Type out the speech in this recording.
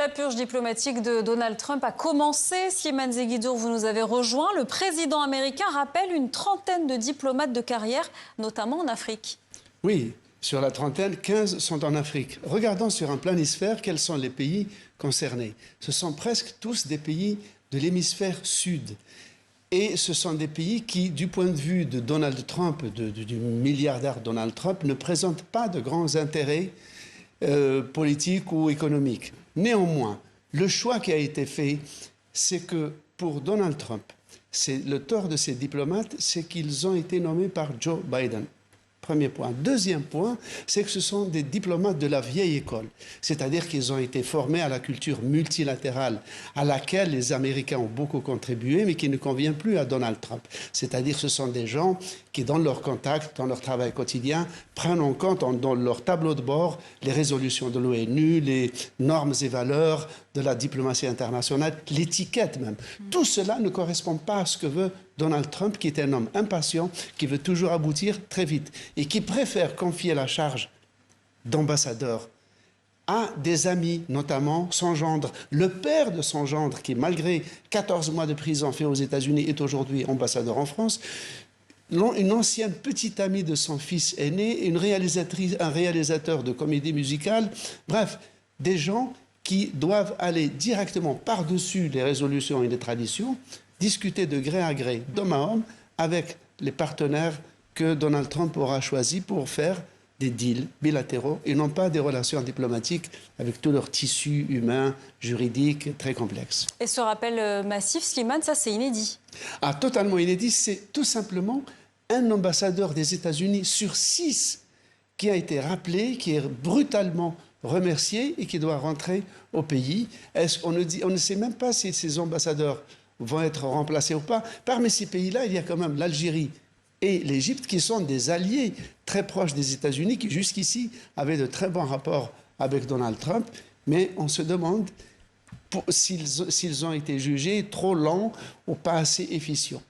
La purge diplomatique de Donald Trump a commencé. Slimane Zeguidour, vous nous avez rejoint. Le président américain rappelle une trentaine de diplomates de carrière, notamment en Afrique. Oui, sur la trentaine, 15 sont en Afrique. Regardons sur un planisphère quels sont les pays concernés. Ce sont presque tous des pays de l'hémisphère sud. Et ce sont des pays qui, du point de vue de Donald Trump, du milliardaire Donald Trump, ne présentent pas de grands intérêts politiques ou économiques. Néanmoins, le choix qui a été fait, c'est que pour Donald Trump, le tort de ces diplomates, c'est qu'ils ont été nommés par Joe Biden. Premier point. Deuxième point, c'est que ce sont des diplomates de la vieille école. C'est-à-dire qu'ils ont été formés à la culture multilatérale à laquelle les Américains ont beaucoup contribué, mais qui ne convient plus à Donald Trump. C'est-à-dire que ce sont des gens qui, dans leur contact, dans leur travail quotidien, prennent en compte dans leur tableau de bord les résolutions de l'ONU, les normes et valeurs de la diplomatie internationale, l'étiquette même. Tout cela ne correspond pas à ce que veut Donald Trump, qui est un homme impatient, qui veut toujours aboutir très vite et qui préfère confier la charge d'ambassadeur à des amis, notamment son gendre. Le père de son gendre, qui malgré 14 mois de prison fait aux États-Unis, est aujourd'hui ambassadeur en France. Une ancienne petite amie de son fils aîné, un réalisateur de comédie musicale. Bref, des gens qui doivent aller directement par-dessus les résolutions et les traditions, discuter de gré à gré, d'homme à homme, avec les partenaires que Donald Trump aura choisis pour faire des deals bilatéraux et non pas des relations diplomatiques avec tout leur tissu humain, juridique, très complexe. Et ce rappel massif, Slimane, ça c'est inédit. Ah, totalement inédit. C'est tout simplement un ambassadeur des États-Unis sur 6 qui a été rappelé, qui est brutalement remercié et qui doit rentrer au pays. On ne sait même pas si ces ambassadeurs vont être remplacés ou pas. Parmi ces pays-là, il y a quand même l'Algérie et l'Égypte qui sont des alliés très proches des États-Unis qui jusqu'ici avaient de très bons rapports avec Donald Trump. Mais on se demande s'ils ont été jugés trop lents ou pas assez efficients.